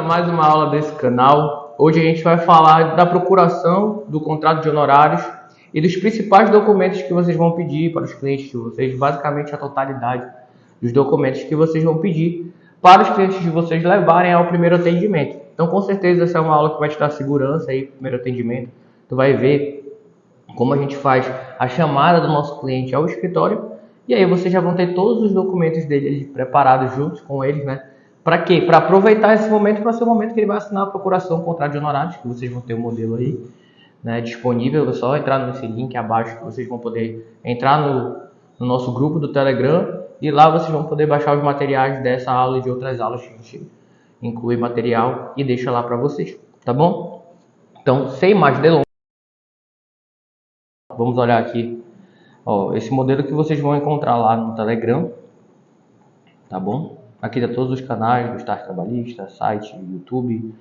mais uma aula desse canal. Hoje a gente vai falar da procuração do contrato de honorários e dos principais documentos que vocês vão pedir para os clientes de vocês, basicamente a totalidade dos documentos que vocês vão pedir para os clientes de vocês levarem ao primeiro atendimento. Então, com certeza, essa é uma aula que vai te dar segurança aí, primeiro atendimento. Tu vai ver como a gente faz a chamada do nosso cliente ao escritório e aí vocês já vão ter todos os documentos dele preparados juntos com eles, né? Para quê? Para aproveitar esse momento, para ser o momento que ele vai assinar a procuração, o contrato de honorários, que vocês vão ter o modelo aí, né, disponível. É só entrar nesse link abaixo que vocês vão poder entrar no nosso grupo do Telegram e lá vocês vão poder baixar os materiais dessa aula e de outras aulas que a gente inclui material e deixa lá para vocês, tá bom? Então, sem mais delongas, vamos olhar aqui, ó, esse modelo que vocês vão encontrar lá no Telegram, tá bom? Aqui tá todos os canais do Start Trabalhista, site, YouTube,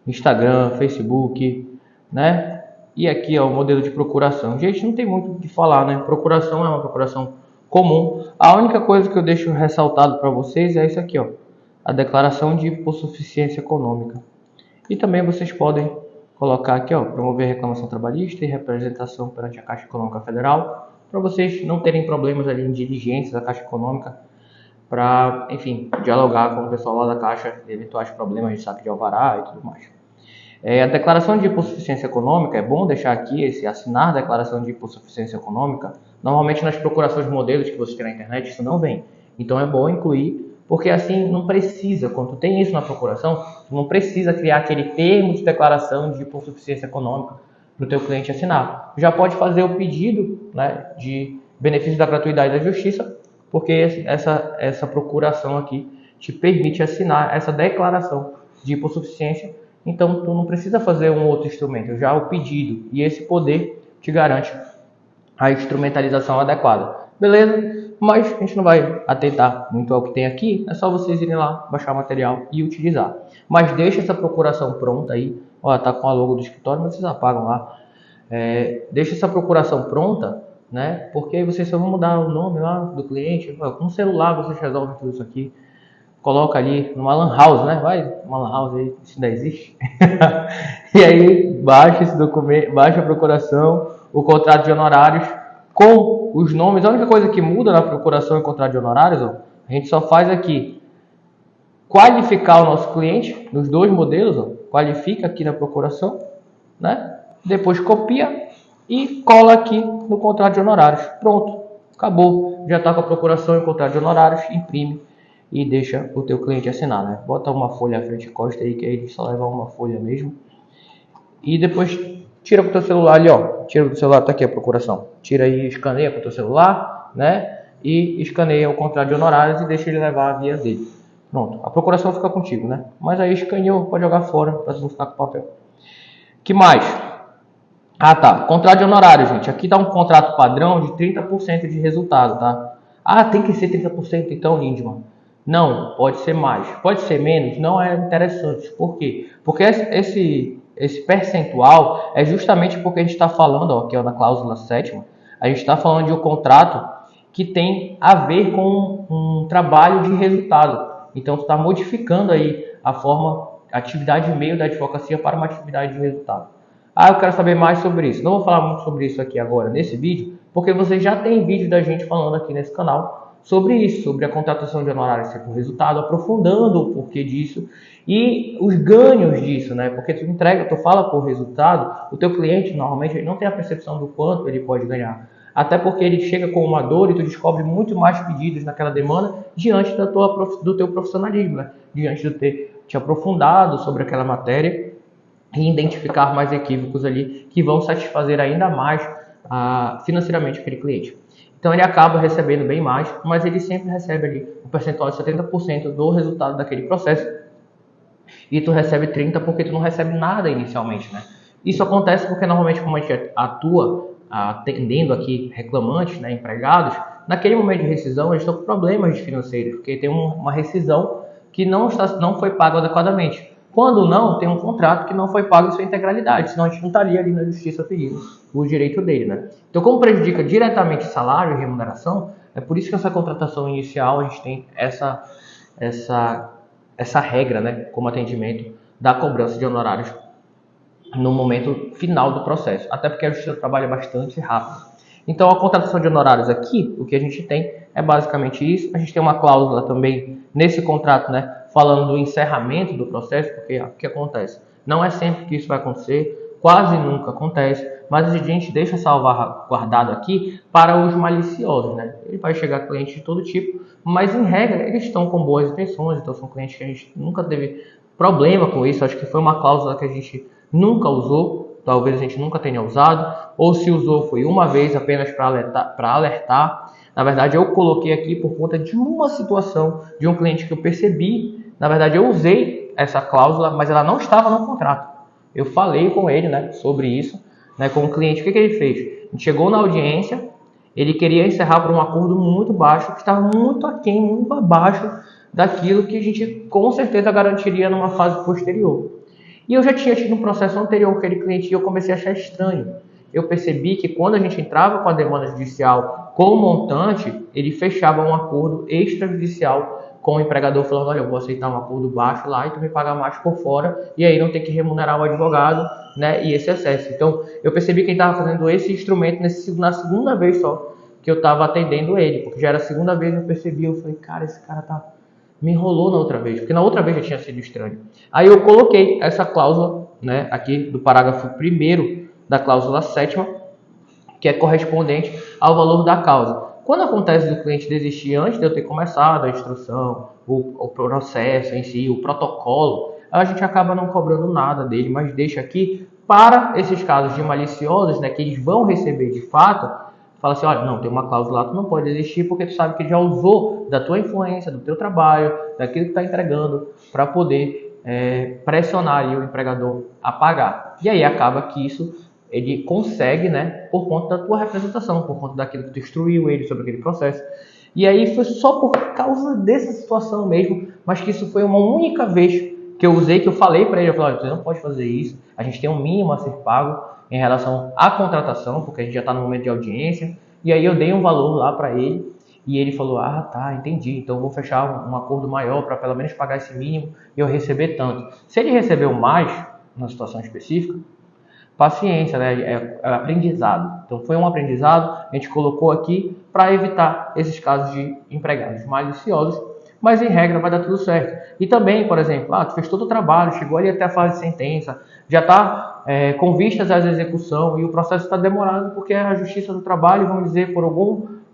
Instagram, Facebook, né? E aqui ó, o modelo de procuração. Gente, não tem muito o que falar, né? Procuração é uma procuração comum. A única coisa que eu deixo ressaltado para vocês é isso aqui, ó, a declaração de hipossuficiência econômica. E também vocês podem colocar aqui, ó, promover reclamação trabalhista e representação perante a Caixa Econômica Federal, para vocês não terem problemas ali em diligências da Caixa Econômica, para, enfim, dialogar com o pessoal lá da Caixa, eventuais problemas de saque de alvará e tudo mais. A declaração de hipossuficiência econômica, é bom deixar aqui esse assinar a declaração de hipossuficiência econômica. Normalmente nas procurações de modelos que você tem na internet isso não vem. Então é bom incluir, porque assim não precisa, quando tem isso na procuração, não precisa criar aquele termo de declaração de hipossuficiência econômica para o teu cliente assinar. Já pode fazer o pedido, né, de benefício da gratuidade da justiça, porque essa procuração aqui te permite assinar essa declaração de hipossuficiência. Então, tu não precisa fazer um outro instrumento, já o pedido e esse poder te garante a instrumentalização adequada. Beleza? Mas a gente não vai atentar muito ao que tem aqui, é só vocês irem lá, baixar o material e utilizar. Mas deixa essa procuração pronta aí, ó, tá com a logo do escritório, mas vocês apagam lá. Deixa essa procuração pronta, né? Porque aí vocês só vão mudar o nome lá do cliente, com o celular vocês resolvem tudo isso aqui. Coloca ali numa lan house, né? Vai, uma lan house aí, isso ainda existe. E aí baixa esse documento, baixa a procuração, o contrato de honorários com os nomes. A única coisa que muda na procuração e contrato de honorários, ó, a gente só faz aqui qualificar o nosso cliente nos dois modelos, ó, qualifica aqui na procuração, né? Depois copia e cola aqui no contrato de honorários. Pronto, acabou. Já está com a procuração e contrato de honorários, imprime e deixa o teu cliente assinar, né? Bota uma folha à frente e costa aí, que aí ele só leva uma folha mesmo. E depois tira com o teu celular ali, ó. Tira do celular, tá aqui a procuração. Tira aí, escaneia com o teu celular, né? E escaneia o contrato de honorários e deixa ele levar a via dele. Pronto, a procuração fica contigo, né? Mas aí escaneou, pode jogar fora, para não ficar com papel. Que mais? Ah, tá. Contrato de honorários, gente. Aqui tá um contrato padrão de 30% de resultado, tá? Ah, tem que ser 30% então, Lindman. Não, pode ser mais. Pode ser menos, não é interessante. Por quê? Porque esse percentual é justamente porque a gente está falando, ó, aqui ó, na cláusula 7ª, a gente está falando de um contrato que tem a ver com um trabalho de resultado. Então, tu está modificando aí a atividade de meio da advocacia para uma atividade de resultado. Ah, eu quero saber mais sobre isso. Não vou falar muito sobre isso aqui agora nesse vídeo, porque você já tem vídeo da gente falando aqui nesse canal sobre isso, sobre a contratação de honorários por resultado, aprofundando o porquê disso e os ganhos disso, né? Porque tu fala por resultado, o teu cliente normalmente ele não tem a percepção do quanto ele pode ganhar. Até porque ele chega com uma dor e tu descobre muito mais pedidos naquela demanda diante do teu profissionalismo, né? Diante de ter te aprofundado sobre aquela matéria e identificar mais equívocos ali que vão satisfazer ainda mais financeiramente aquele cliente. Então ele acaba recebendo bem mais, mas ele sempre recebe ali um percentual de 70% do resultado daquele processo e tu recebe 30% porque tu não recebe nada inicialmente, né? Isso acontece porque normalmente como a gente atua atendendo aqui reclamantes, né, empregados, naquele momento de rescisão eles estão com problemas financeiros, porque tem uma rescisão que não foi paga adequadamente. Quando não, tem um contrato que não foi pago em sua integralidade, senão a gente não estaria ali na justiça pedindo o direito dele, né? Então, como prejudica diretamente salário e remuneração, é por isso que essa contratação inicial a gente tem essa regra, né, como atendimento da cobrança de honorários no momento final do processo, até porque a Justiça do Trabalho é bastante rápida. Então, a contratação de honorários aqui, o que a gente tem é basicamente isso. A gente tem uma cláusula também nesse contrato, né, falando do encerramento do processo, porque o que acontece? Não é sempre que isso vai acontecer, quase nunca acontece, mas a gente deixa salvaguardado aqui para os maliciosos, né? Ele vai chegar cliente de todo tipo, mas em regra eles estão com boas intenções, então são clientes que a gente nunca teve problema com isso. Acho que foi uma cláusula que a gente nunca usou, talvez a gente nunca tenha usado, ou se usou foi uma vez apenas para alertar. Na verdade, eu coloquei aqui por conta de uma situação de um cliente que eu percebi. Na verdade, eu usei essa cláusula, mas ela não estava no contrato. Eu falei com ele, né, sobre isso, né, com o cliente. O que ele fez? A gente chegou na audiência, ele queria encerrar por um acordo muito baixo, que estava muito aquém, muito abaixo daquilo que a gente com certeza garantiria numa fase posterior. E eu já tinha tido um processo anterior com aquele cliente e eu comecei a achar estranho. Eu percebi que quando a gente entrava com a demanda judicial com o montante, ele fechava um acordo extrajudicial com o empregador, falando: olha, eu vou aceitar um acordo baixo lá e tu me paga mais por fora, e aí não tem que remunerar o advogado, né, e esse excesso. Então, eu percebi que ele estava fazendo esse instrumento na segunda vez só que eu estava atendendo ele, porque já era a segunda vez que eu percebi, eu falei: cara, esse cara tá... me enrolou na outra vez, porque na outra vez já tinha sido estranho. Aí eu coloquei essa cláusula, né, aqui do parágrafo 1º da cláusula 7ª, que é correspondente ao valor da causa. Quando acontece do cliente desistir antes de eu ter começado a instrução, o processo em si, o protocolo, a gente acaba não cobrando nada dele, mas deixa aqui para esses casos de maliciosos, né, que eles vão receber de fato. Fala assim: olha, não, tem uma cláusula lá, tu não pode desistir porque tu sabe que já usou da tua influência, do teu trabalho, daquilo que está entregando para poder pressionar ali o empregador a pagar. E aí acaba que isso ele consegue, né, por conta da tua representação, por conta daquilo que tu instruiu ele sobre aquele processo. E aí foi só por causa dessa situação mesmo, mas que isso foi uma única vez que eu usei, que eu falei para ele, eu falei: olha, você não pode fazer isso, a gente tem um mínimo a ser pago em relação à contratação, porque a gente já está no momento de audiência. E aí eu dei um valor lá para ele, e ele falou: ah, tá, entendi, então eu vou fechar um acordo maior para pelo menos pagar esse mínimo e eu receber tanto. Se ele recebeu mais, na situação específica, paciência, né? É aprendizado. Então foi um aprendizado, a gente colocou aqui para evitar esses casos de empregados maliciosos, mas em regra vai dar tudo certo. E também, por exemplo, tu fez todo o trabalho, chegou ali até a fase de sentença, já está com vistas à execução e o processo está demorado porque a Justiça do Trabalho, vamos dizer, por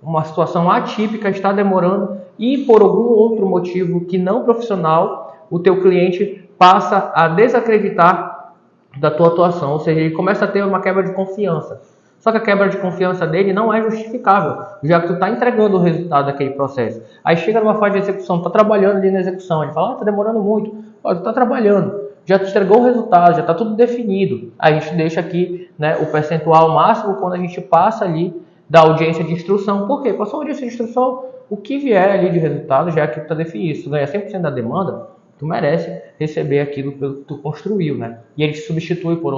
uma situação atípica está demorando e por algum outro motivo que não profissional, o teu cliente passa a desacreditar da tua atuação, ou seja, ele começa a ter uma quebra de confiança. Só que a quebra de confiança dele não é justificável, já que tu está entregando o resultado daquele processo. Aí chega numa fase de execução, tu está trabalhando ali na execução, ele fala: está demorando muito. Tu está trabalhando, já tu entregou o resultado, já está tudo definido. Aí a gente deixa aqui, né, o percentual máximo quando a gente passa ali da audiência de instrução. Por quê? Passou a audiência de instrução, o que vier ali de resultado já é aquilo que está definido. Se tu ganha 100% da demanda, tu merece receber aquilo que tu construiu, né? E ele te substitui por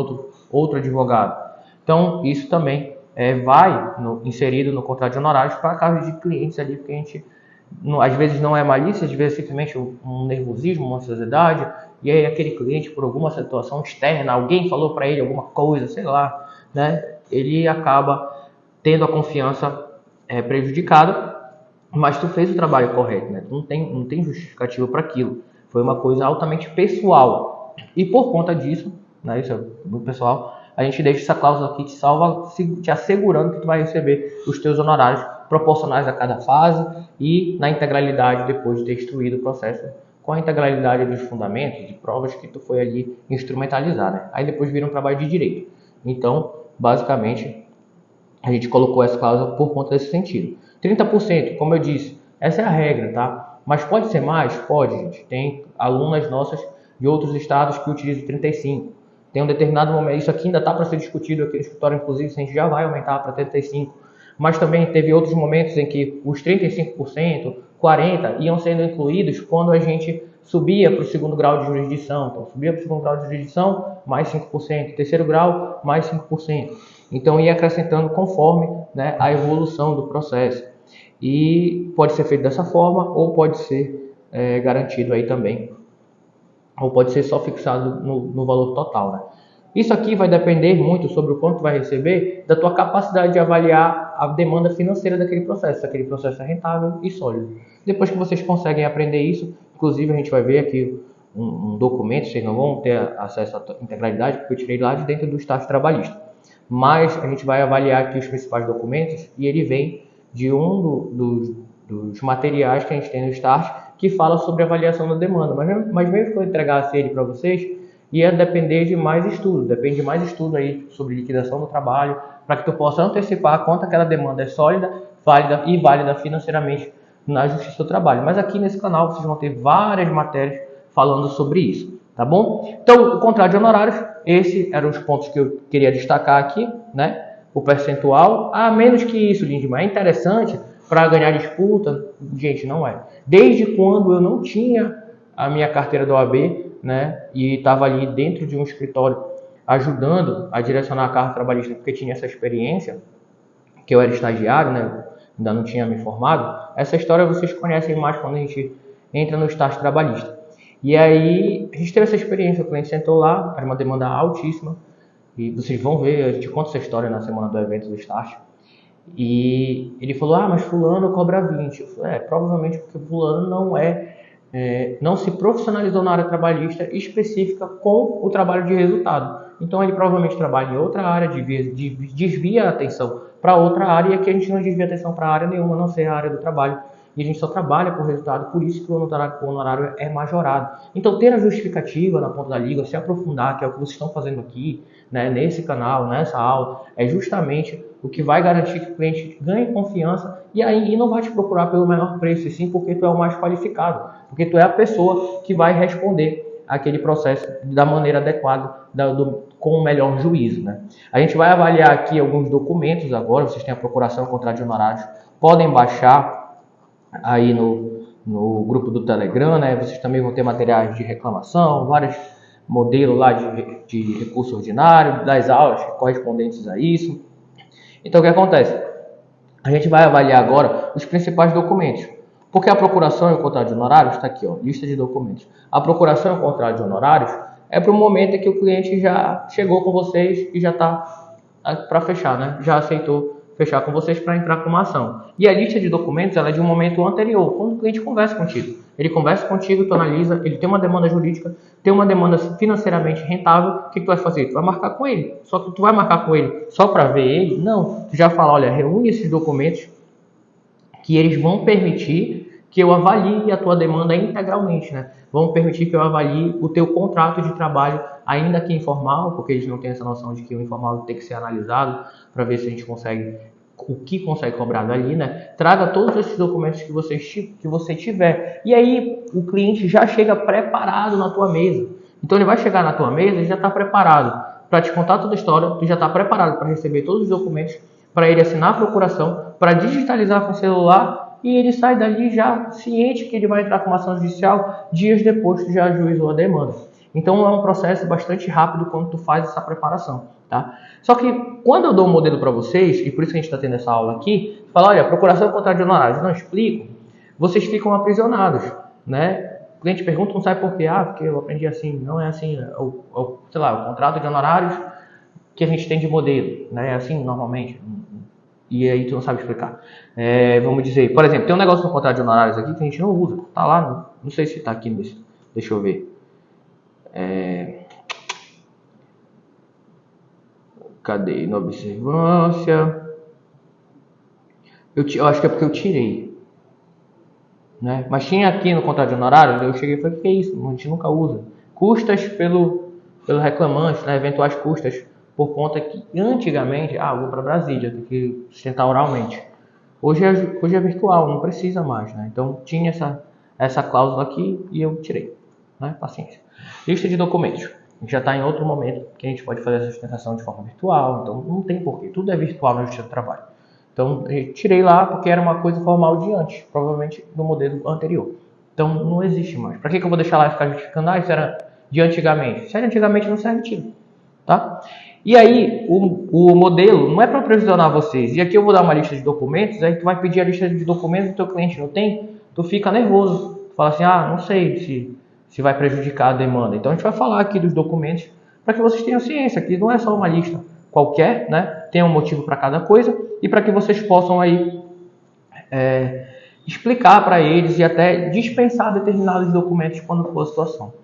outro advogado. Então, isso também vai inserido no contrato de honorários para casos de clientes ali, porque a gente, às vezes não é malícia, às vezes simplesmente um nervosismo, uma ansiedade, e aí aquele cliente, por alguma situação externa, alguém falou para ele alguma coisa, sei lá, né? Ele acaba tendo a confiança prejudicada, mas tu fez o trabalho correto, né? Tu não tem justificativa para aquilo. Foi uma coisa altamente pessoal. E por conta disso, né, isso é muito pessoal, a gente deixa essa cláusula aqui te salva, te assegurando que tu vai receber os teus honorários proporcionais a cada fase e na integralidade depois de ter instruído o processo, com a integralidade dos fundamentos, de provas que tu foi ali instrumentalizar, né? Aí depois vira um trabalho de direito. Então, basicamente, a gente colocou essa cláusula por conta desse sentido. 30%, como eu disse, essa é a regra, tá? Mas pode ser mais? Pode, gente. Tem alunas nossas de outros estados que utilizam 35%. Tem um determinado momento, isso aqui ainda está para ser discutido aqui no escritório, inclusive, se a gente já vai aumentar para 35%. Mas também teve outros momentos em que os 35%, 40% iam sendo incluídos quando a gente subia para o segundo grau de jurisdição. Então, subia para o segundo grau de jurisdição, mais 5%. Terceiro grau, mais 5%. Então, ia acrescentando conforme, né, a evolução do processo. E pode ser feito dessa forma ou pode ser garantido aí também ou pode ser só fixado no valor total, né? Isso aqui vai depender muito sobre o quanto tu vai receber da tua capacidade de avaliar a demanda financeira daquele processo, se aquele processo é rentável e sólido. Depois que vocês conseguem aprender isso, inclusive a gente vai ver aqui um documento, vocês não vão ter acesso à integralidade, porque eu tirei lá de dentro do estágio trabalhista. Mas a gente vai avaliar aqui os principais documentos e ele vem de dos materiais que a gente tem no estágio que fala sobre avaliação da demanda. Mas mesmo que eu entregasse ele para vocês, ia depender de mais estudo. Depende de mais estudo aí sobre liquidação do trabalho, para que tu possa antecipar quanto aquela demanda é sólida, válida financeiramente na Justiça do Trabalho. Mas aqui nesse canal vocês vão ter várias matérias falando sobre isso, tá bom? Então, o contrato de honorários, esses eram os pontos que eu queria destacar aqui, né? O percentual, menos que isso, Lindman, é interessante para ganhar disputa? Gente, não é. Desde quando eu não tinha a minha carteira do OAB, né, e estava ali dentro de um escritório ajudando a direcionar a carta trabalhista, porque tinha essa experiência, que eu era estagiário, né, ainda não tinha me formado, essa história vocês conhecem mais quando a gente entra no estágio trabalhista. E aí, a gente teve essa experiência, o cliente sentou lá, era uma demanda altíssima, e vocês vão ver, a gente conta essa história na semana do evento do estágio, e ele falou, mas fulano cobra 20. Eu falei, provavelmente porque fulano não se profissionalizou na área trabalhista específica com o trabalho de resultado. Então ele provavelmente trabalha em outra área, desvia a atenção para outra área, e aqui a gente não desvia a atenção para área nenhuma, a não ser a área do trabalho. E a gente só trabalha por resultado, por isso que o honorário é majorado. Então ter a justificativa na ponta da língua, se aprofundar, que é o que vocês estão fazendo aqui, né, nesse canal, nessa aula, é justamente o que vai garantir que o cliente ganhe confiança e não vai te procurar pelo menor preço, e sim porque tu é o mais qualificado, porque tu é a pessoa que vai responder aquele processo da maneira adequada, com o melhor juízo, né? A gente vai avaliar aqui alguns documentos agora, vocês têm a procuração e contrato de honorários, podem baixar aí no grupo do Telegram, né? Vocês também vão ter materiais de reclamação, vários modelos lá de recurso ordinário, das aulas correspondentes a isso. Então o que acontece? A gente vai avaliar agora os principais documentos, porque a procuração e o contrato de honorários está aqui, ó, lista de documentos. A procuração e o contrato de honorários é para o momento em que o cliente já chegou com vocês e já está para fechar, né? Já aceitou fechar com vocês para entrar com uma ação. E a lista de documentos ela é de um momento anterior, quando o cliente conversa contigo. Ele conversa contigo, tu analisa, ele tem uma demanda jurídica, tem uma demanda financeiramente rentável, o que tu vai fazer? Tu vai marcar com ele. Só que tu vai marcar com ele só para ver ele? Não. Tu já fala, olha, reúne esses documentos que eles vão permitir que eu avalie a tua demanda integralmente, né? Vão permitir que eu avalie o teu contrato de trabalho, ainda que informal, porque eles não têm essa noção de que o informal tem que ser analisado para ver se a gente consegue, o que consegue cobrar dali, né? Traga todos esses documentos que você tiver. E aí o cliente já chega preparado na tua mesa. Então ele vai chegar na tua mesa e já está preparado para te contar toda a história, tu já está preparado para receber todos os documentos, para ele assinar a procuração, para digitalizar com o celular, e ele sai dali já ciente que ele vai entrar com uma ação judicial dias depois que já ajuizou a demanda. Então é um processo bastante rápido quando tu faz essa preparação, tá? Só que quando eu dou um modelo para vocês, e por isso que a gente está tendo essa aula aqui, fala, olha, procuração e contrato de honorários, eu não explico, vocês ficam aprisionados, né? O cliente pergunta, não sabe por quê, porque eu aprendi assim, não é assim, sei lá, o contrato de honorários que a gente tem de modelo, né? É assim normalmente, e aí tu não sabe explicar. Vamos dizer, por exemplo, tem um negócio no contrato de honorários aqui que a gente não usa, tá lá, não sei se tá aqui nesse, deixa eu ver. Cadê? Na observância. Eu acho que é porque eu tirei, né? Mas tinha aqui no contrato de honorários, eu cheguei e falei, o que é isso? A gente nunca usa. Custas pelo reclamante, né? Eventuais custas, por conta que antigamente, eu vou para Brasília, tem que sustentar oralmente. Hoje é virtual, não precisa mais, né? Então tinha essa cláusula aqui e eu tirei, né? Paciência. Lista de documentos. A gente já está em outro momento que a gente pode fazer essa sustentação de forma virtual, então não tem porquê, tudo é virtual na Justiça do Trabalho. Então eu tirei lá porque era uma coisa formal de antes, provavelmente no modelo anterior. Então não existe mais. Para que eu vou deixar lá e ficar justificando? Isso era de antigamente. Se era de antigamente não serve, tira, tá? E aí o modelo não é para aprisionar vocês. E aqui eu vou dar uma lista de documentos, aí tu vai pedir a lista de documentos do teu cliente não tem, tu fica nervoso. Tu fala assim, não sei se vai prejudicar a demanda. Então a gente vai falar aqui dos documentos para que vocês tenham ciência que não é só uma lista qualquer, né? Tem um motivo para cada coisa e para que vocês possam aí explicar para eles e até dispensar determinados documentos quando for a situação.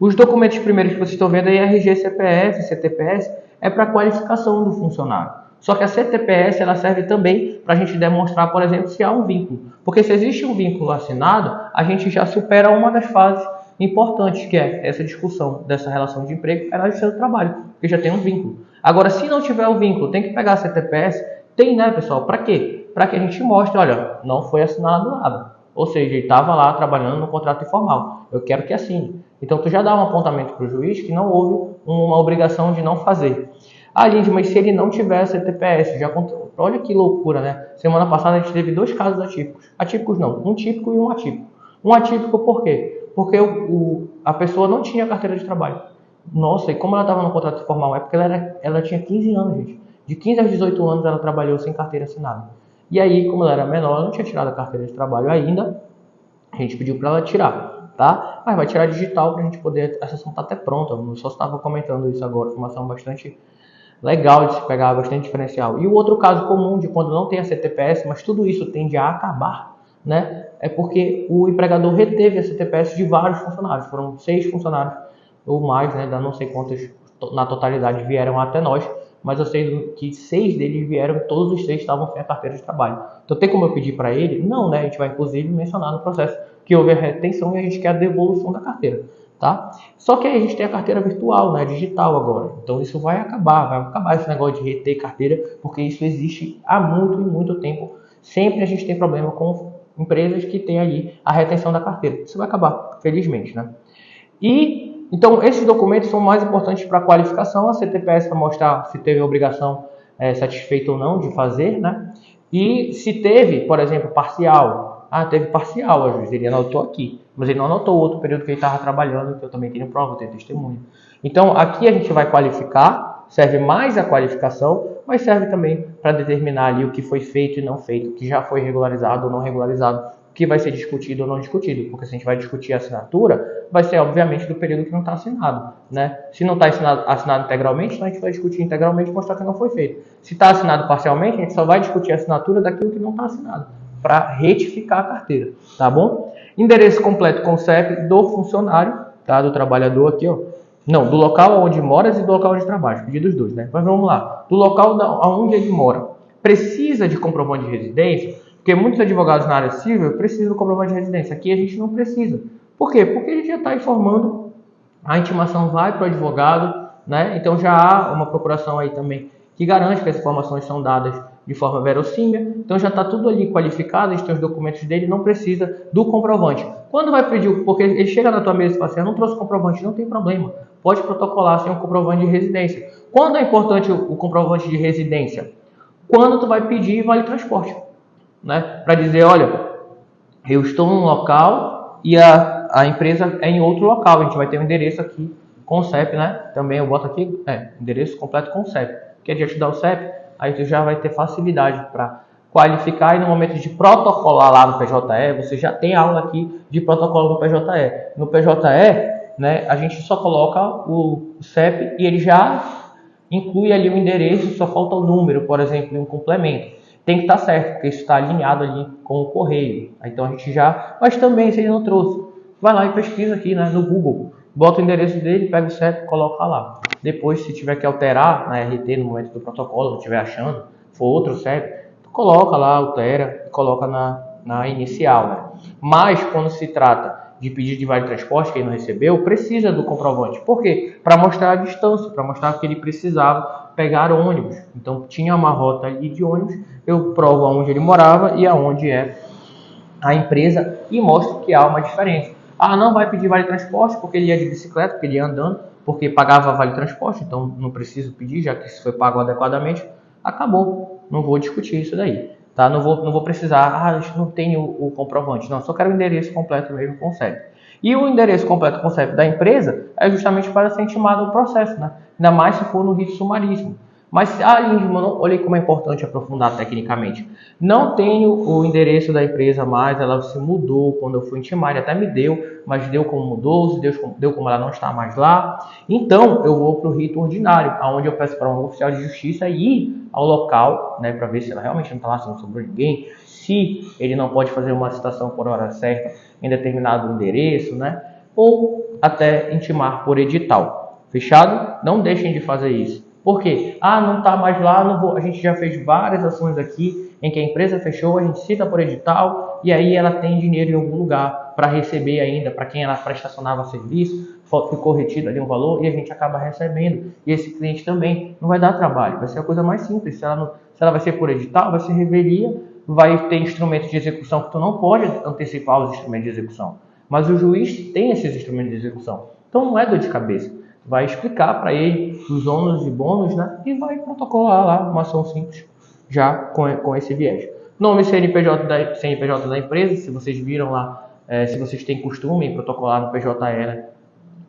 Os documentos primeiros que vocês estão vendo aí, RG, CPF, CTPS, é para qualificação do funcionário. Só que a CTPS ela serve também para a gente demonstrar, por exemplo, se há um vínculo. Porque se existe um vínculo assinado, a gente já supera uma das fases importantes, que é essa discussão dessa relação de emprego e na justiça do trabalho, porque já tem um vínculo. Agora, se não tiver o vínculo, tem que pegar a CTPS, tem, né, pessoal? Para quê? Para que a gente mostre, olha, não foi assinado nada. Ou seja, ele estava lá trabalhando no contrato informal. Eu quero que assine. Então, tu já dá um apontamento para o juiz que não houve uma obrigação de não fazer. Ah, Lindy, mas se ele não tiver CTPS, olha que loucura, né? Semana passada a gente teve 2 casos atípicos. Atípicos não, um típico e um atípico. Um atípico por quê? Porque a pessoa não tinha carteira de trabalho. Nossa, e como ela estava no contrato formal? É porque ela tinha 15 anos, gente. De 15 a 18 anos ela trabalhou sem carteira assinada. E aí, como ela era menor, ela não tinha tirado a carteira de trabalho ainda, a gente pediu para ela tirar, tá? Mas vai tirar digital para a gente poder, a sessão tá até pronta, eu só estava comentando isso agora, informação bastante legal de se pegar, bastante diferencial. E o outro caso comum de quando não tem a CTPS, mas tudo isso tende a acabar, né? É porque o empregador reteve a CTPS de vários funcionários, foram 6 funcionários ou mais, né? Não sei quantos na totalidade vieram até nós, mas eu sei que 6 deles vieram, todos os 6 estavam sem a carteira de trabalho. Então tem como eu pedir para ele? Não, né? A gente vai inclusive mencionar no processo que houve a retenção e a gente quer a devolução da carteira, tá? Só que aí a gente tem a carteira virtual, né? Digital agora. Então isso vai acabar esse negócio de reter carteira, porque isso existe há muito e muito tempo. Sempre a gente tem problema com empresas que têm ali a retenção da carteira. Isso vai acabar, felizmente, né? Então, esses documentos são mais importantes para a qualificação, a CTPS para mostrar se teve a obrigação satisfeita ou não de fazer, né? E se teve, por exemplo, parcial. Ah, teve parcial, às vezes ele anotou aqui, mas ele não anotou o outro período que ele estava trabalhando, que eu também tenho prova, eu tenho testemunho. Então, aqui a gente vai qualificar, serve mais a qualificação, mas serve também para determinar ali o que foi feito e não feito, o que já foi regularizado ou não regularizado, o que vai ser discutido ou não discutido, porque se a gente vai discutir a assinatura, vai ser obviamente do período que não está assinado, né? Se não está assinado integralmente, então a gente vai discutir integralmente e mostrar que não foi feito. Se está assinado parcialmente, a gente só vai discutir a assinatura daquilo que não está assinado, para retificar a carteira, tá bom? Endereço completo com CEP do funcionário, tá? Do trabalhador aqui, ó. Não, do local onde moras e do local onde trabalha, pedi dos dois, né? Mas vamos lá. Do local onde ele mora. Precisa de comprovante de residência? Porque muitos advogados na área civil precisam do comprovante de residência. Aqui a gente não precisa. Por quê? Porque a gente já está informando, a intimação vai para o advogado, né? Então já há uma procuração aí também que garante que as informações são dadas de forma verossímil. Então já está tudo ali qualificado, a gente tem os documentos dele, não precisa do comprovante. Quando vai pedir, porque ele chega na tua mesa e fala assim, eu não trouxe comprovante, não tem problema. Pode protocolar sem um comprovante de residência. Quando é importante o comprovante de residência? Quando tu vai pedir vale transporte, né? Para dizer, olha, eu estou num local e a empresa é em outro local. A gente vai ter um endereço aqui com o CEP, né? Também eu boto aqui, endereço completo com o CEP. Que a gente dá o CEP, aí tu já vai ter facilidade para qualificar e no momento de protocolar lá no PJE, você já tem aula aqui de protocolo no PJE. No PJE, né, a gente só coloca o CEP e ele já inclui ali o endereço, só falta o número, por exemplo, e um complemento. Tem que estar certo, porque isso está alinhado ali com o correio. Então a gente já... Mas também, se ele não trouxe, vai lá e pesquisa aqui, né, no Google. Bota o endereço dele, pega o CEP e coloca lá. Depois, se tiver que alterar na RT no momento do protocolo, não estiver achando, for outro CEP, coloca lá, altera e coloca na inicial, né? Mas quando se trata de pedido de vale transporte, que ele não recebeu, precisa do comprovante. Por quê? Para mostrar a distância, para mostrar que ele precisava pegar ônibus. Então tinha uma rota ali de ônibus, eu provo aonde ele morava e aonde é a empresa e mostro que há uma diferença. Ah, não vai pedir vale transporte porque ele ia de bicicleta, porque ele ia andando, porque pagava vale transporte, então não preciso pedir, já que isso foi pago adequadamente. Acabou, não vou discutir isso daí, tá? Não vou precisar, não tem o comprovante, não, só quero o endereço completo mesmo com o CEP. E o endereço completo com o CEP da empresa é justamente para ser intimado o processo, né? Ainda mais se for no rito sumaríssimo. Mas a linha de mão, olha como é importante aprofundar tecnicamente. Não tenho o endereço da empresa mais, ela se mudou quando eu fui intimar, ele até me deu, mas deu como mudou, deu como ela não está mais lá. Então eu vou para o rito ordinário, onde eu peço para um oficial de justiça ir ao local, né, para ver se ela realmente não está lá, se não sobrou ninguém, se ele não pode fazer uma citação por hora certa em determinado endereço, né, ou até intimar por edital. Fechado? Não deixem de fazer isso. Por quê? Não está mais lá, não vou. A gente já fez várias ações aqui em que a empresa fechou, a gente cita por edital e aí ela tem dinheiro em algum lugar para receber ainda, para quem ela prestacionava serviço, ficou retido ali um valor e a gente acaba recebendo. E esse cliente também não vai dar trabalho, vai ser a coisa mais simples. Se ela vai ser por edital, vai ser revelia, vai ter instrumentos de execução que tu não pode antecipar os instrumentos de execução. Mas o juiz tem esses instrumentos de execução. Então não é dor de cabeça. Vai explicar para ele os ônus e bônus, né? E vai protocolar lá uma ação simples já com esse viés. Nome CNPJ da empresa, se vocês viram lá, se vocês têm costume em protocolar no PJE, né?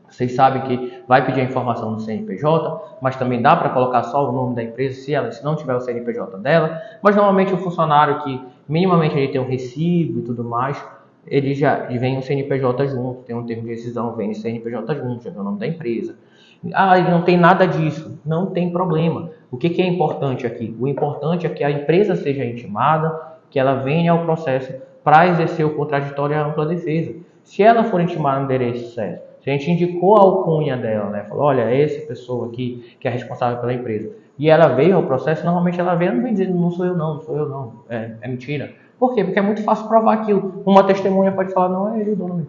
Vocês sabem que vai pedir a informação do CNPJ, mas também dá para colocar só o nome da empresa se não tiver o CNPJ dela. Mas normalmente o funcionário que minimamente ele tem um recibo e tudo mais, ele vem um CNPJ junto, tem um termo de rescisão, vem o CNPJ junto, já vem o nome da empresa. Ele não tem nada disso, não tem problema. O que é importante aqui? O importante é que a empresa seja intimada, que ela venha ao processo para exercer o contraditório e a ampla defesa. Se ela for intimada no endereço certo, se a gente indicou a alcunha dela, né? Falou, olha, é essa pessoa aqui que é responsável pela empresa, e ela veio ao processo, normalmente ela vem, não vem dizendo, não sou eu não, é mentira. Por quê? Porque é muito fácil provar aquilo. Uma testemunha pode falar, não, é ele o dono.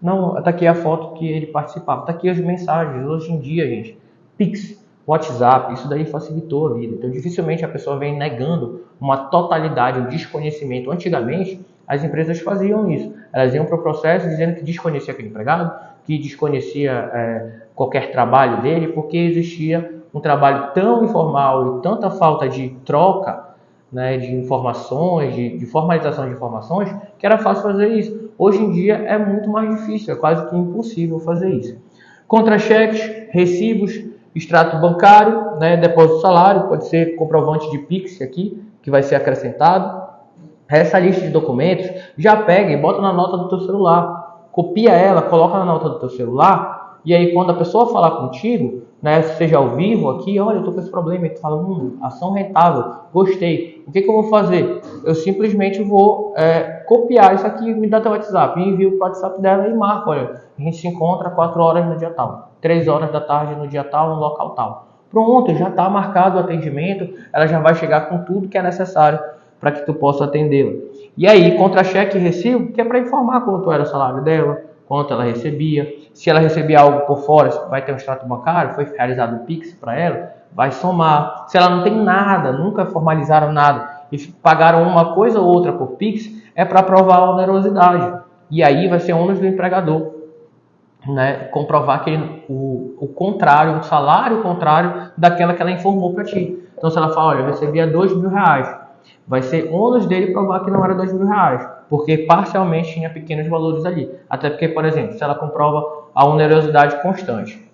Não, está aqui a foto que ele participava, está aqui as mensagens. Hoje em dia, gente, Pix, WhatsApp, isso daí facilitou a vida. Então, dificilmente a pessoa vem negando uma totalidade, um desconhecimento. Antigamente, as empresas faziam isso. Elas iam para o processo dizendo que desconhecia aquele empregado, que desconhecia qualquer trabalho dele, porque existia um trabalho tão informal e tanta falta de troca, né, de informações, de formalização de informações, que era fácil fazer isso. Hoje em dia é muito mais difícil, é quase que impossível fazer isso. Contra-cheques, recibos, extrato bancário, né, depósito de salário, pode ser comprovante de Pix aqui, que vai ser acrescentado. Essa lista de documentos, já pega e bota na nota do teu celular. Copia ela, coloca na nota do teu celular, e aí quando a pessoa falar contigo, né, seja ao vivo aqui, olha, eu tô com esse problema, e tu fala, ação rentável, gostei. O que eu vou fazer? Eu simplesmente vou copiar isso aqui, me dá teu WhatsApp, envio pro WhatsApp dela e marco, olha, a gente se encontra 4 horas no dia tal, 3 horas da tarde no dia tal, no local tal. Pronto, já está marcado o atendimento, ela já vai chegar com tudo que é necessário para que tu possa atendê-la. E aí, contra-cheque e recibo, que é para informar quanto era o salário dela, quanto ela recebia. Se ela recebia algo por fora, vai ter um extrato bancário, foi realizado um Pix para ela, vai somar. Se ela não tem nada, nunca formalizaram nada e pagaram uma coisa ou outra por Pix, é para provar a onerosidade. E aí vai ser ônus do empregador, né, comprovar que o contrário, o salário contrário daquela que ela informou para ti. Então, se ela fala, olha, eu recebia R$2.000, vai ser ônus dele provar que não era R$2.000, porque parcialmente tinha pequenos valores ali. Até porque, por exemplo, se ela comprova a onerosidade constante,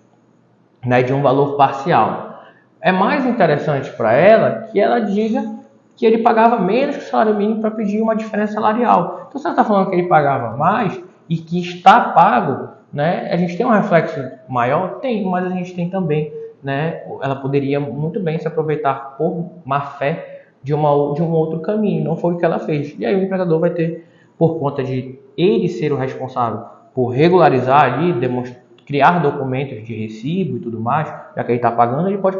né, de um valor parcial, é mais interessante para ela que ela diga que ele pagava menos que o salário mínimo para pedir uma diferença salarial. Então, se ela está falando que ele pagava mais e que está pago, né, a gente tem um reflexo maior? Tem, mas a gente tem também, né, ela poderia muito bem se aproveitar por má fé de um outro caminho, não foi o que ela fez. E aí o empregador vai ter, por conta de ele ser o responsável por regularizar ali, criar documentos de recibo e tudo mais, já que ele está pagando, ele pode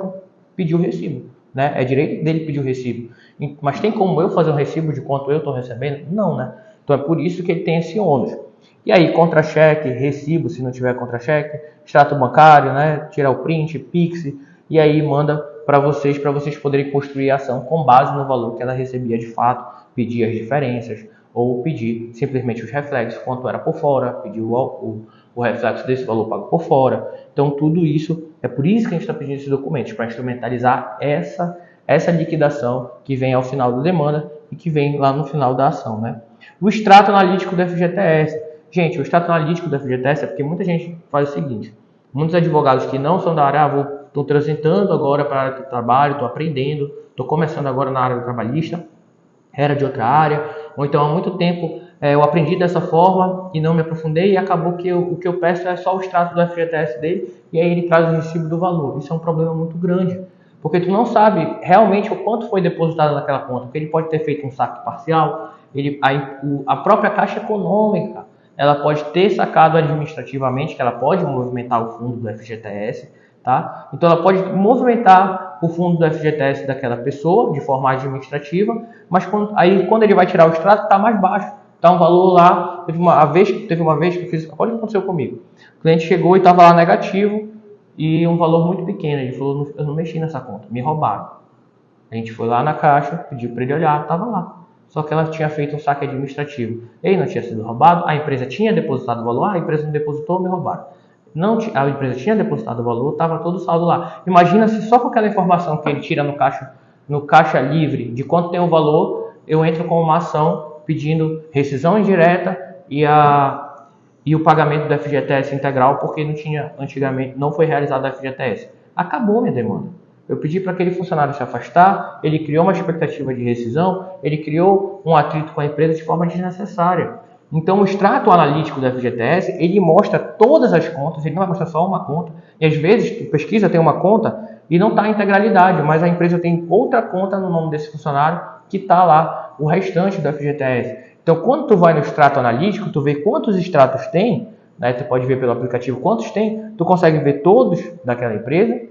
pedir o recibo, né? É direito dele pedir o recibo. Mas tem como eu fazer um recibo de quanto eu estou recebendo? Não, né? Então é por isso que ele tem esse ônus. E aí, contra-cheque, recibo, se não tiver contra-cheque, extrato bancário, né? Tirar o print, Pix, e aí manda para vocês poderem construir a ação com base no valor que ela recebia de fato, pedir as diferenças, ou pedir simplesmente os reflexos, quanto era por fora, pedir o reflexo desse valor pago por fora. Então, tudo isso, é por isso que a gente está pedindo esses documentos, para instrumentalizar essa liquidação que vem ao final da demanda e que vem lá no final da ação, né? O extrato analítico do FGTS. Gente, o extrato analítico do FGTS é porque muita gente faz o seguinte, muitos advogados que não são da área, vou estou transitando agora para a área do trabalho, estou aprendendo, estou começando agora na área do trabalhista, era de outra área, ou então há muito tempo eu aprendi dessa forma e não me aprofundei e acabou que o que eu peço é só o extrato do FGTS dele e aí ele traz o recibo do valor. Isso é um problema muito grande, porque tu não sabe realmente o quanto foi depositado naquela conta, porque ele pode ter feito um saque parcial, a própria Caixa Econômica, ela pode ter sacado administrativamente, que ela pode movimentar o fundo do FGTS, tá? Então ela pode movimentar o fundo do FGTS daquela pessoa de forma administrativa, mas quando ele vai tirar o extrato, está mais baixo. Está um valor lá. Teve uma vez que eu fiz. Pode acontecer comigo. O cliente chegou e estava lá negativo e um valor muito pequeno. Ele falou: eu não mexi nessa conta, me roubaram. A gente foi lá na Caixa, pediu para ele olhar, estava lá. Só que ela tinha feito um saque administrativo. Ele não tinha sido roubado, a empresa tinha depositado o valor, a empresa não depositou, me roubaram. Não, a empresa tinha depositado o valor, estava todo o saldo lá. Imagina se só com aquela informação que ele tira no caixa livre de quanto tem o valor, eu entro com uma ação pedindo rescisão indireta e o pagamento do FGTS integral, porque antigamente não foi realizado o FGTS. Acabou minha demanda. Eu pedi para aquele funcionário se afastar, ele criou uma expectativa de rescisão, ele criou um atrito com a empresa de forma desnecessária. Então, o extrato analítico do FGTS, ele mostra todas as contas, ele não vai mostrar só uma conta. E às vezes, tu pesquisa, tem uma conta e não está em integralidade, mas a empresa tem outra conta no nome desse funcionário que está lá, o restante do FGTS. Então, quando tu vai no extrato analítico, tu vê quantos extratos tem, né? Tu pode ver pelo aplicativo quantos tem, tu consegue ver todos daquela empresa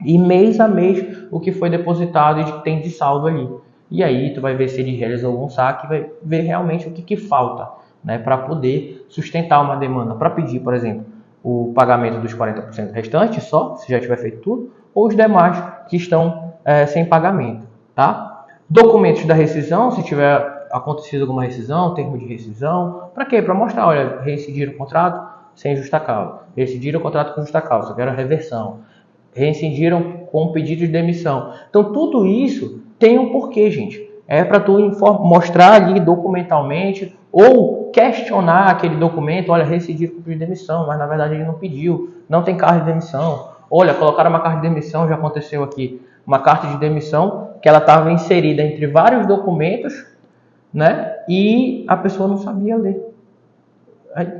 e mês a mês o que foi depositado e que tem de saldo ali. E aí tu vai ver se ele realizou algum saque, vai ver realmente o que falta, né, para poder sustentar uma demanda, para pedir, por exemplo, o pagamento dos 40% restantes só, se já tiver feito tudo, ou os demais que estão sem pagamento, tá? Documentos da rescisão, se tiver acontecido alguma rescisão, termo de rescisão, para quê? Para mostrar, olha, reincidiram o contrato sem justa causa, reincidiram o contrato com justa causa, quero a reversão, reincidiram com pedido de demissão. Então tudo isso tem um porquê, gente. É para tu mostrar ali documentalmente ou questionar aquele documento, olha, reincidiram com pedido de demissão, mas na verdade ele não pediu, não tem carta de demissão. Olha, colocaram uma carta de demissão, já aconteceu aqui, uma carta de demissão que ela estava inserida entre vários documentos, né? E a pessoa não sabia ler.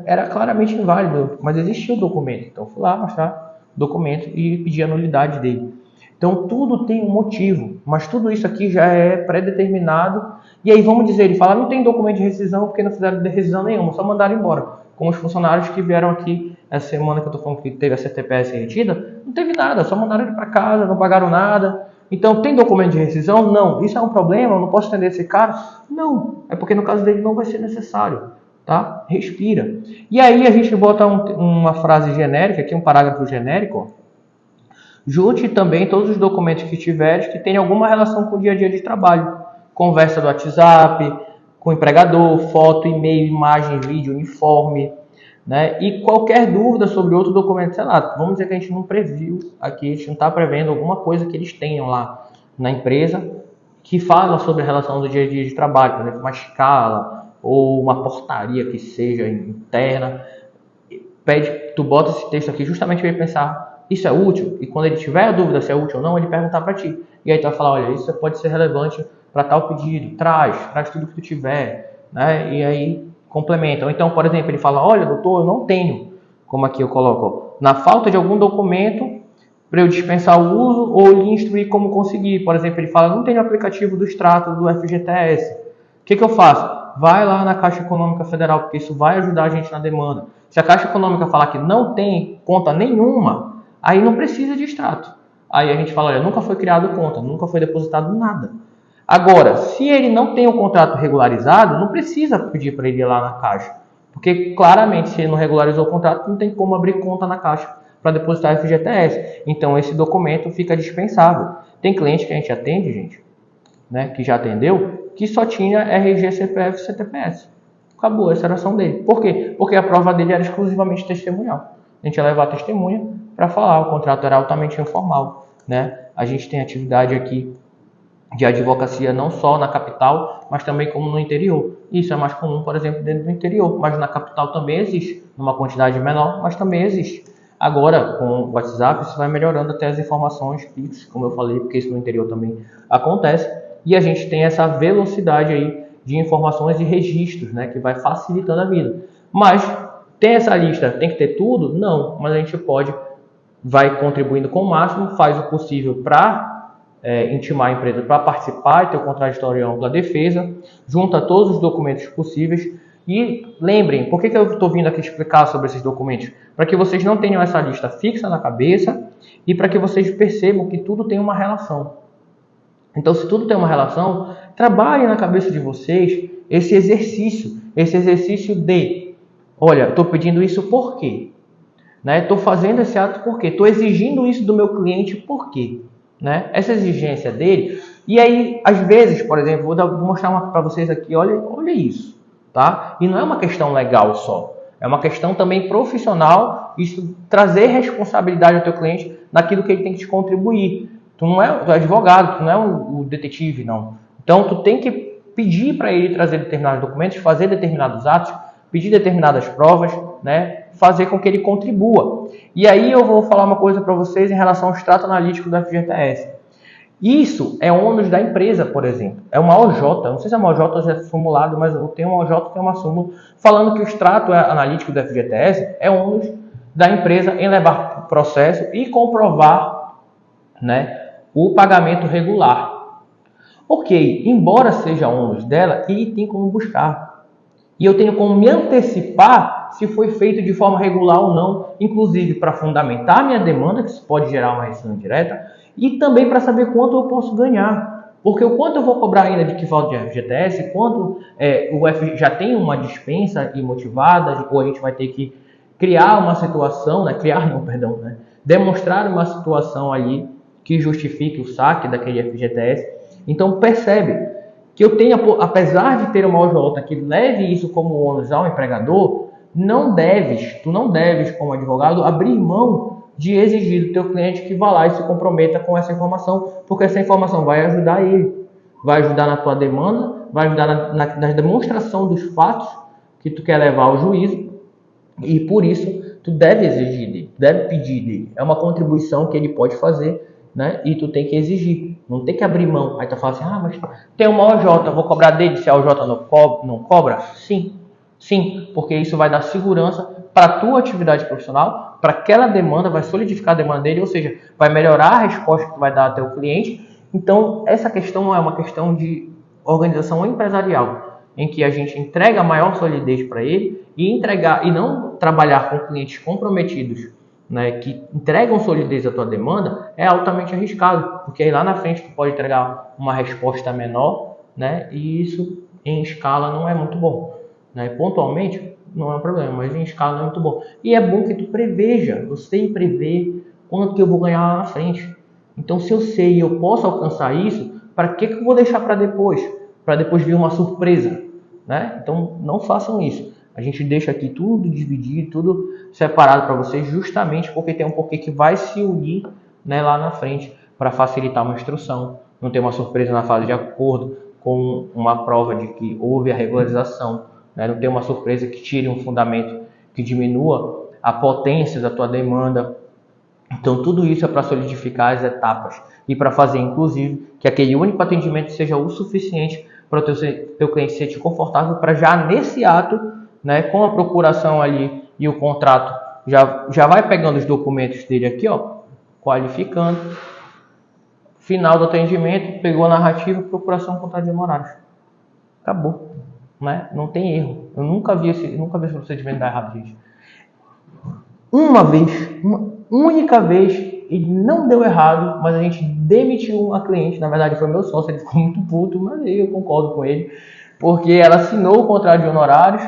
Era claramente inválido, mas existia o documento. Então fui lá mostrar o documento e pedir a nulidade dele. Então tudo tem um motivo, mas tudo isso aqui já é pré-determinado. E aí vamos dizer, ele fala, não tem documento de rescisão porque não fizeram rescisão nenhuma, só mandaram embora. Como os funcionários que vieram aqui essa semana que eu estou falando que teve a CTPS retida, não teve nada, só mandaram ele para casa, não pagaram nada. Então tem documento de rescisão? Não. Isso é um problema? Eu não posso atender esse cara? Não. É porque no caso dele não vai ser necessário. Tá? Respira. E aí a gente bota uma frase genérica, aqui um parágrafo genérico. Junte também todos os documentos que tiveres que tenham alguma relação com o dia a dia de trabalho. Conversa do WhatsApp, com o empregador, foto, e-mail, imagem, vídeo, uniforme, né? E qualquer dúvida sobre outro documento, sei lá, vamos dizer que a gente não previu aqui, a gente não está prevendo alguma coisa que eles tenham lá na empresa que fala sobre a relação do dia a dia de trabalho, por exemplo, uma escala ou uma portaria que seja interna. Tu bota esse texto aqui justamente para ele pensar, isso é útil? E quando ele tiver a dúvida se é útil ou não, ele perguntar para ti. E aí tu vai falar, olha, isso pode ser relevante para tal pedido, traz tudo que tu tiver, né? E aí complementa. Ou então, por exemplo, ele fala, olha, doutor, eu não tenho, como aqui eu coloco, na falta de algum documento para eu dispensar o uso ou lhe instruir como conseguir. Por exemplo, ele fala, não tenho aplicativo do extrato do FGTS. O que eu faço? Vai lá na Caixa Econômica Federal, porque isso vai ajudar a gente na demanda. Se a Caixa Econômica falar que não tem conta nenhuma, aí não precisa de extrato. Aí a gente fala, olha, nunca foi criado conta, nunca foi depositado nada. Agora, se ele não tem o contrato regularizado, não precisa pedir para ele ir lá na Caixa. Porque claramente, se ele não regularizou o contrato, não tem como abrir conta na Caixa para depositar FGTS. Então, esse documento fica dispensável. Tem cliente que a gente atende, gente, né, que já atendeu, que só tinha RG, CPF e CTPS. Acabou, essa era a ação dele. Por quê? Porque a prova dele era exclusivamente testemunhal. A gente ia levar a testemunha para falar, o contrato era altamente informal, né? A gente tem atividade aqui de advocacia não só na capital, mas também como no interior. Isso é mais comum, por exemplo, dentro do interior, mas na capital também existe, numa quantidade menor, mas também existe. Agora, com o WhatsApp, isso vai melhorando até as informações fixas, como eu falei, porque isso no interior também acontece, e a gente tem essa velocidade aí de informações e registros, né, que vai facilitando a vida. Mas tem essa lista, tem que ter tudo? Não, mas a gente vai contribuindo com o máximo, faz o possível para intimar a empresa para participar e ter o contraditório em ampla defesa, junta todos os documentos possíveis. E lembrem, por que eu estou vindo aqui explicar sobre esses documentos? Para que vocês não tenham essa lista fixa na cabeça e para que vocês percebam que tudo tem uma relação. Então, se tudo tem uma relação, trabalhem na cabeça de vocês esse exercício de, olha, estou pedindo isso por quê? Estou fazendo esse ato por quê? Estou exigindo isso do meu cliente por quê? Essa exigência dele. E aí, às vezes, por exemplo, vou mostrar para vocês aqui, olha isso, tá? E não é uma questão legal só, é uma questão também profissional, isso trazer responsabilidade ao teu cliente naquilo que ele tem que te contribuir. Tu é advogado, tu não é o detetive, não. Então, tu tem que pedir para ele trazer determinados documentos, fazer determinados atos, pedir determinadas provas, fazer com que ele contribua. E aí eu vou falar uma coisa para vocês em relação ao extrato analítico do FGTS. Isso é ônus da empresa, por exemplo. É uma OJ, não sei se é uma OJ ou se é formulado, mas tem uma OJ que é uma súmula falando que o extrato analítico do FGTS é ônus da empresa em levar o processo e comprovar, o pagamento regular. Ok, embora seja ônus dela, ele tem como buscar. E eu tenho como me antecipar se foi feito de forma regular ou não, inclusive para fundamentar a minha demanda, que isso pode gerar uma rescisão direta, e também para saber quanto eu posso ganhar. Porque o quanto eu vou cobrar ainda de que falta de FGTS, quanto o F já tem uma dispensa imotivada, ou a gente vai ter que criar uma situação, demonstrar uma situação ali que justifique o saque daquele FGTS. Então percebe que eu tenho, apesar de ter uma OJ que leve isso como ônus ao empregador, tu não deves como advogado abrir mão de exigir do teu cliente que vá lá e se comprometa com essa informação, porque essa informação vai ajudar ele, vai ajudar na tua demanda, vai ajudar na demonstração dos fatos que tu quer levar ao juízo, e por isso tu deve exigir dele, deve pedir dele. É uma contribuição que ele pode fazer, e tu tem que exigir, não tem que abrir mão. Aí tu fala assim, mas tem uma OJ, vou cobrar dele se a OJ não cobra? Sim, porque isso vai dar segurança para a tua atividade profissional, para aquela demanda, vai solidificar a demanda dele, ou seja, vai melhorar a resposta que tu vai dar ao teu cliente. Então, essa questão é uma questão de organização empresarial, em que a gente entrega maior solidez para ele e não trabalhar com clientes comprometidos, que entregam solidez à tua demanda, é altamente arriscado, porque aí lá na frente tu pode entregar uma resposta menor, e isso em escala não é muito bom. Pontualmente não é um problema, mas em escala não é muito bom. E é bom que tu preveja, eu sei prever quanto que eu vou ganhar lá na frente. Então, se eu sei e eu posso alcançar isso, para que eu vou deixar para depois? Para depois vir uma surpresa, Então, não façam isso. A gente deixa aqui tudo dividido, tudo separado para vocês, justamente porque tem um porquê que vai se unir, lá na frente para facilitar uma instrução. Não ter uma surpresa na fase de acordo com uma prova de que houve a regularização. Não ter uma surpresa que tire um fundamento que diminua a potência da tua demanda. Então, tudo isso é para solidificar as etapas e para fazer, inclusive, que aquele único atendimento seja o suficiente para o teu cliente se sentir confortável para já nesse ato, com a procuração ali e o contrato, já vai pegando os documentos dele aqui, qualificando. Final do atendimento, pegou a narrativa, procuração, contrato de honorários. Acabou. Não tem erro. Eu nunca vi esse procedimento dar errado, gente. Uma única vez, ele não deu errado, mas a gente demitiu uma cliente. Na verdade, foi meu sócio, ele ficou muito puto, mas eu concordo com ele, porque ela assinou o contrato de honorários,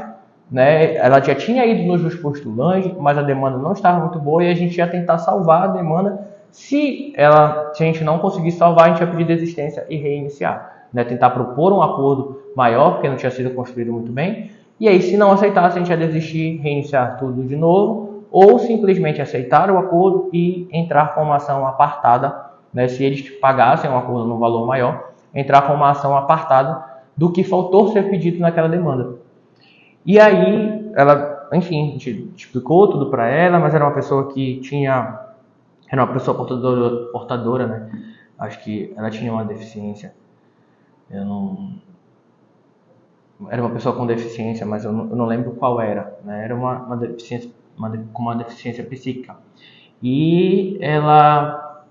ela já tinha ido no juiz postulante, mas a demanda não estava muito boa e a gente ia tentar salvar a demanda. Se a gente não conseguisse salvar, a gente ia pedir desistência e reiniciar. Tentar propor um acordo maior, porque não tinha sido construído muito bem, e aí se não aceitasse, a gente ia desistir, reiniciar tudo de novo, ou simplesmente aceitar o acordo e entrar com uma ação apartada, se eles pagassem um acordo num valor maior, entrar com uma ação apartada do que faltou ser pedido naquela demanda. E aí, enfim, a gente explicou tudo para ela, mas era uma pessoa que era uma pessoa portadora, né? Acho que ela tinha uma deficiência. Eu não, Era uma pessoa com deficiência, mas eu não lembro qual era, né? Era uma deficiência, com uma deficiência psíquica. E ela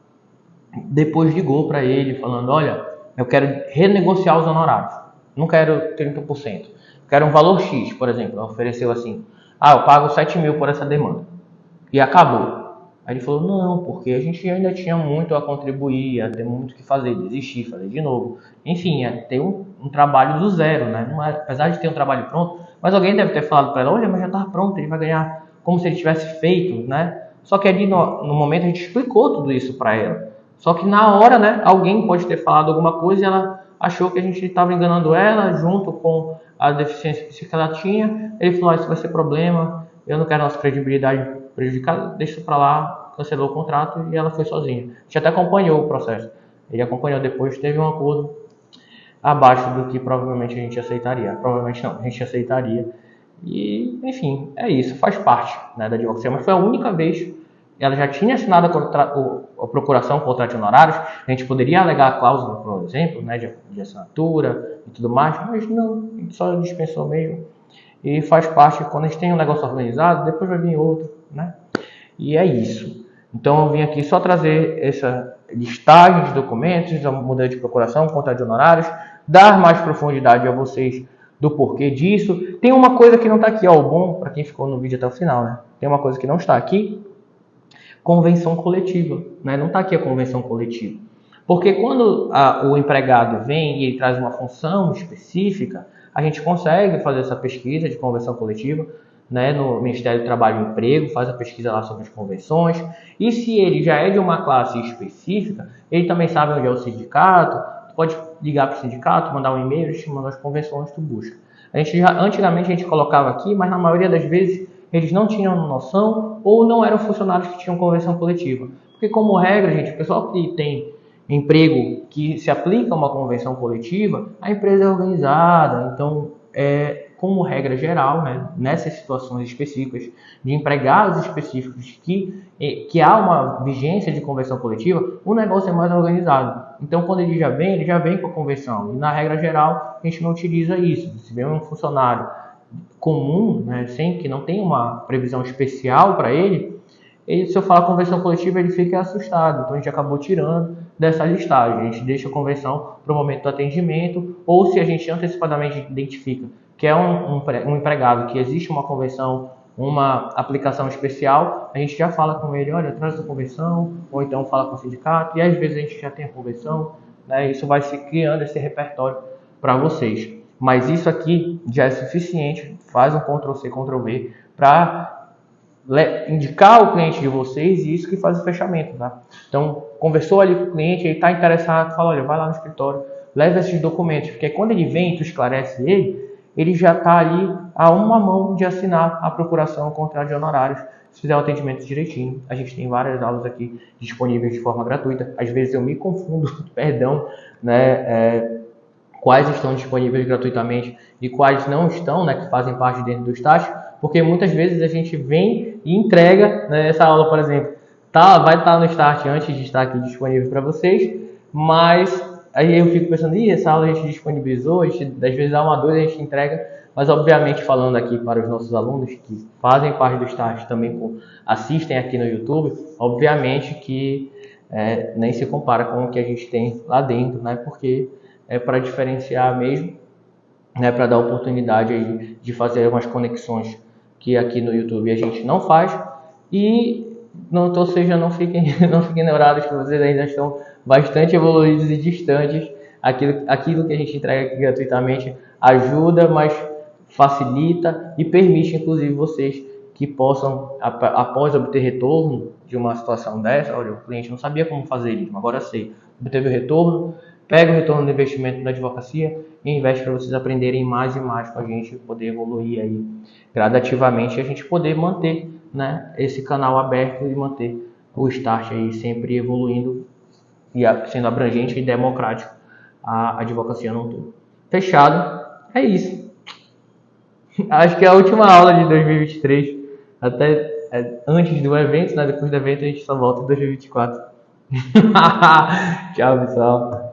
depois ligou para ele falando, olha, eu quero renegociar os honorários, não quero 30%, quero um valor X, por exemplo. Ela ofereceu assim, eu pago 7 mil por essa demanda. E acabou. Aí ele falou, não, porque a gente ainda tinha muito a contribuir, ia ter muito o que fazer, desistir, fazer de novo. Enfim, ia ter um trabalho do zero, né? Não era, apesar de ter um trabalho pronto, mas alguém deve ter falado para ela, olha, mas já estava pronto, ele vai ganhar como se ele tivesse feito, né? Só que ali no momento a gente explicou tudo isso para ela. Só que na hora, né, alguém pode ter falado alguma coisa e ela achou que a gente estava enganando ela, junto com a deficiência psíquica que ela tinha. Ele falou, isso vai ser problema, eu não quero nossa credibilidade prejudicada, deixa isso pra lá, cancelou o contrato e ela foi sozinha. A gente até acompanhou o processo. Ele acompanhou depois, teve um acordo abaixo do que provavelmente a gente aceitaria. Provavelmente não, a gente aceitaria. E, enfim, é isso, faz parte, né, da advocacia. Mas foi a única vez. Ela já tinha assinado a procuração contra de honorários. A gente poderia alegar a cláusula, por exemplo, né, de assinatura e tudo mais, mas não, a gente só dispensou mesmo. E faz parte, quando a gente tem um negócio organizado, depois vai vir outro, né? E é isso. Então eu vim aqui só trazer essa listagem de documentos, a modelo de procuração, contra de honorários, dar mais profundidade a vocês do porquê disso. Tem uma coisa que não está aqui, ó, o bom para quem ficou no vídeo até o final, né? Tem uma coisa que não está aqui, convenção coletiva, né? Não está aqui a convenção coletiva. Porque quando o empregado vem e ele traz uma função específica, a gente consegue fazer essa pesquisa de convenção coletiva, né, no Ministério do Trabalho e Emprego, faz a pesquisa lá sobre as convenções. E se ele já é de uma classe específica, ele também sabe onde é o sindicato, tu pode ligar para o sindicato, mandar um e-mail, eles te mandam as convenções, tu busca. Antigamente a gente colocava aqui, mas na maioria das vezes eles não tinham noção ou não eram funcionários que tinham convenção coletiva. Porque como regra, gente, o pessoal que tem emprego que se aplica a uma convenção coletiva, a empresa é organizada, então, como regra geral, né, nessas situações específicas, de empregados específicos que há uma vigência de convenção coletiva, o negócio é mais organizado. Então, quando ele já vem com a convenção. E, na regra geral, a gente não utiliza isso. Se vem um funcionário comum, né, sem que não tenha uma previsão especial para ele, se eu falar convenção coletiva, ele fica assustado. Então, a gente acabou tirando dessa listagem. A gente deixa a convenção para o momento do atendimento, ou se a gente antecipadamente identifica que é um empregado, que existe uma convenção, uma aplicação especial, a gente já fala com ele, olha, traz a convenção, ou então fala com o sindicato, e às vezes a gente já tem a convenção, né? Isso vai se criando esse repertório para vocês. Mas isso aqui já é suficiente, faz um Ctrl+C, Ctrl+V, para indicar o cliente de vocês, e isso que faz o fechamento, tá? Então, conversou ali com o cliente, ele está interessado, fala, olha, vai lá no escritório, leva esses documentos, porque quando ele vem e tu esclarece ele já está ali a uma mão de assinar a procuração ao contrato de honorários, se fizer o atendimento direitinho. A gente tem várias aulas aqui disponíveis de forma gratuita, às vezes eu me confundo, perdão, né, quais estão disponíveis gratuitamente e quais não estão, né, que fazem parte dentro do estágio, porque muitas vezes a gente vem e entrega, né, essa aula, por exemplo, vai estar no Start antes de estar aqui disponível para vocês, mas aí eu fico pensando, essa aula a gente disponibilizou, às vezes dá uma dúvida, a gente entrega, mas obviamente falando aqui para os nossos alunos que fazem parte do Start, também assistem aqui no YouTube, obviamente que nem se compara com o que a gente tem lá dentro, né, porque é para diferenciar mesmo, né, para dar oportunidade aí de fazer umas conexões que aqui no YouTube a gente não faz. E ou seja, não fiquem neurados, que vocês ainda estão bastante evoluídos e distantes. Aquilo que a gente entrega aqui gratuitamente ajuda, mas facilita e permite, inclusive, vocês que possam, após obter retorno de uma situação dessa, olha, o cliente não sabia como fazer isso, agora sei, obteve o retorno, pega o retorno do investimento da advocacia e investe para vocês aprenderem mais e mais com a gente, poder evoluir aí gradativamente e a gente poder manter, né, esse canal aberto e manter o Start aí sempre evoluindo e sendo abrangente e democrático a advocacia no todo. Fechado? É isso. Acho que é a última aula de 2023. Até antes do evento, né? Depois do evento a gente só volta em 2024. Tchau, pessoal.